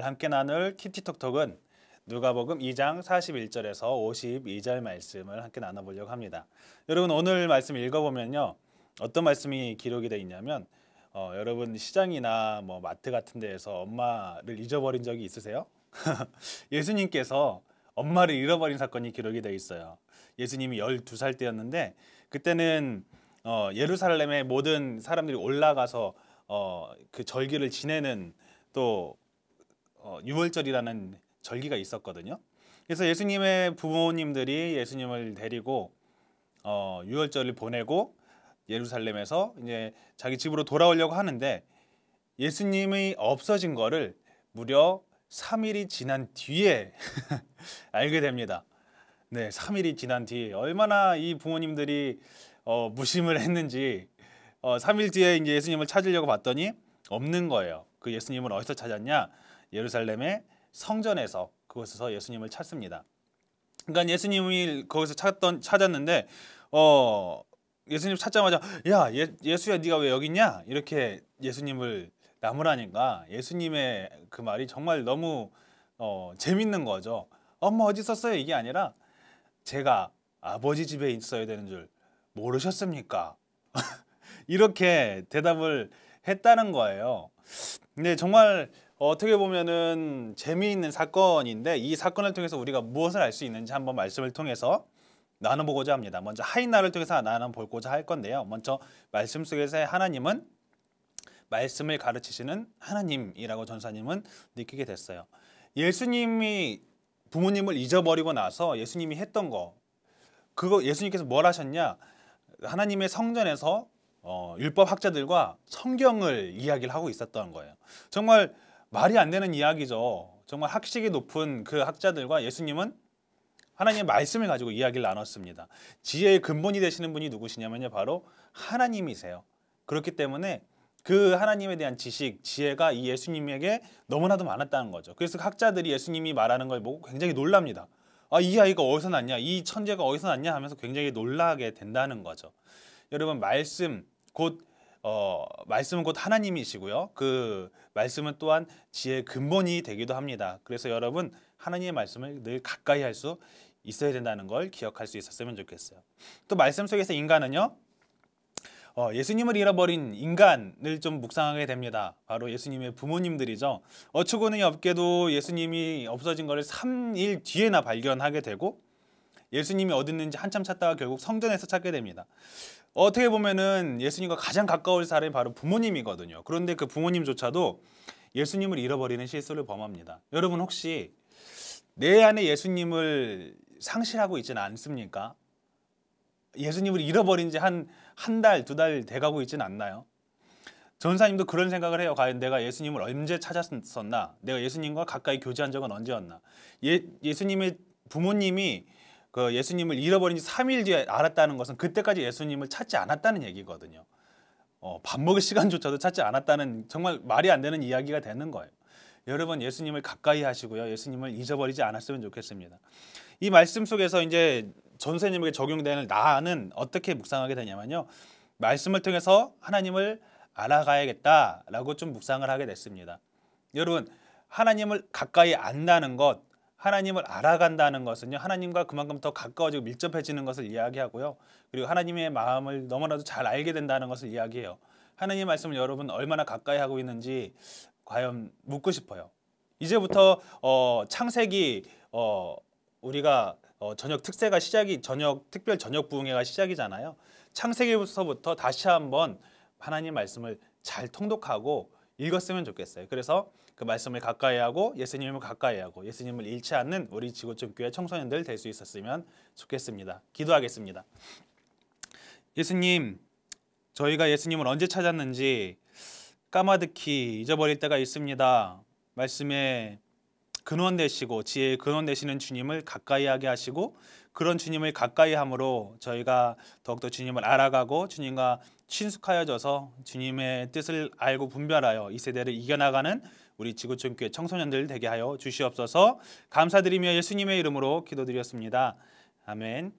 함께 나눌 키티톡톡은 누가복음 2장 41절에서 52절 말씀을 함께 나눠보려고 합니다. 여러분 오늘 말씀 읽어보면요, 어떤 말씀이 기록이 되어 있냐면 여러분 시장이나 마트 같은 데에서 엄마를 잊어버린 적이 있으세요? 예수님께서 엄마를 잃어버린 사건이 기록이 되어 있어요. 예수님이 12살 때였는데 그때는 예루살렘의 모든 사람들이 올라가서 그 절기를 지내는 또 유월절이라는 절기가 있었거든요. 그래서 예수님의 부모님들이 예수님을 데리고 유월절을 보내고 예루살렘에서 이제 자기 집으로 돌아오려고 하는데 예수님이 없어진 거를 무려 3일이 지난 뒤에 알게 됩니다. 네, 3일이 지난 뒤에 얼마나 이 부모님들이 무심을 했는지 3일 뒤에 이제 예수님을 찾으려고 봤더니 없는 거예요. 그 예수님을 어디서 찾았냐? 예루살렘의 성전에서, 그곳에서 예수님을 찾습니다. 그러니까 예수님이 거기서 찾았는데 예수님 찾자마자 야, 예수야 네가 왜 여기 있냐? 이렇게 예수님을 나무라니까 예수님의 그 말이 정말 너무 재밌는 거죠. 엄마 어디 있었어요? 이게 아니라 제가 아버지 집에 있어야 되는 줄 모르셨습니까? 이렇게 대답을 했다는 거예요. 근데 정말 어떻게 보면은 재미있는 사건인데 이 사건을 통해서 우리가 무엇을 알 수 있는지 한번 말씀을 통해서 나눠보고자 합니다. 먼저 하인나를 통해서 나눠보고자 할 건데요. 먼저 말씀 속에서의 하나님은 말씀을 가르치시는 하나님이라고 전사님은 느끼게 됐어요. 예수님이 부모님을 잊어버리고 나서 예수님이 했던 그거 예수님께서 뭘 하셨냐? 하나님의 성전에서 율법 학자들과 성경을 이야기를 하고 있었던 거예요. 정말 말이 안 되는 이야기죠. 정말 학식이 높은 그 학자들과 예수님은 하나님의 말씀을 가지고 이야기를 나눴습니다. 지혜의 근본이 되시는 분이 누구시냐면요, 바로 하나님이세요. 그렇기 때문에 그 하나님에 대한 지식, 지혜가 이 예수님에게 너무나도 많았다는 거죠. 그래서 학자들이 예수님이 말하는 걸 보고 굉장히 놀랍니다. 아, 이 아이가 어디서 났냐? 이 천재가 어디서 났냐? 하면서 굉장히 놀라게 된다는 거죠. 여러분, 말씀은 곧 하나님이시고요. 그 말씀은 또한 지혜의 근본이 되기도 합니다. 그래서 여러분, 하나님의 말씀을 늘 가까이 할 수 있어야 된다는 걸 기억할 수 있었으면 좋겠어요. 또 말씀 속에서 인간은요, 예수님을 잃어버린 인간을 좀 묵상하게 됩니다. 바로 예수님의 부모님들이죠. 어처구니 없게도 예수님이 없어진 것을 3일 뒤에나 발견하게 되고 예수님이 어디 있는지 한참 찾다가 결국 성전에서 찾게 됩니다. 어떻게 보면은 예수님과 가장 가까울 사람이 바로 부모님이거든요. 그런데 그 부모님조차도 예수님을 잃어버리는 실수를 범합니다. 여러분 혹시 내 안에 예수님을 상실하고 있지는 않습니까? 예수님을 잃어버린 지 한 달, 2달 돼가고 있지는 않나요? 전사님도 그런 생각을 해요. 과연 내가 예수님을 언제 찾았었나? 내가 예수님과 가까이 교제한 적은 언제였나? 예수님의 부모님이 그 예수님을 잃어버린 지 3일 뒤에 알았다는 것은 그때까지 예수님을 찾지 않았다는 얘기거든요. 밥 먹을 시간조차도 찾지 않았다는 정말 말이 안 되는 이야기가 되는 거예요. 여러분 예수님을 가까이 하시고요. 예수님을 잊어버리지 않았으면 좋겠습니다. 이 말씀 속에서 이제 전사님에게 적용되는 나는 어떻게 묵상하게 되냐면요. 말씀을 통해서 하나님을 알아가야겠다라고 좀 묵상을 하게 됐습니다. 여러분 하나님을 가까이 안다는 것, 하나님을 알아간다는 것은요. 하나님과 그만큼 더 가까워지고 밀접해지는 것을 이야기하고요. 그리고 하나님의 마음을 너무나도 잘 알게 된다는 것을 이야기해요. 하나님의 말씀을 여러분 얼마나 가까이 하고 있는지 과연 묻고 싶어요. 이제부터 창세기 우리가 저녁 특세가 특별 저녁 부흥회가 시작이잖아요. 창세기부터 다시 한번 하나님 말씀을 잘 통독하고 읽었으면 좋겠어요. 그래서 그 말씀을 가까이 하고 예수님을 가까이 하고 예수님을 잃지 않는 우리 지구촌교회 청소년들 될 수 있었으면 좋겠습니다. 기도하겠습니다. 예수님, 저희가 예수님을 언제 찾았는지 까마득히 잊어버릴 때가 있습니다. 말씀에 근원 되시고 지혜의 근원 되시는 주님을 가까이 하게 하시고 그런 주님을 가까이 함으로 저희가 더욱더 주님을 알아가고 주님과 친숙하여져서 주님의 뜻을 알고 분별하여 이 세대를 이겨나가는 우리 지구촌교회 청소년들 되게 하여 주시옵소서. 감사드리며 예수님의 이름으로 기도드렸습니다. 아멘.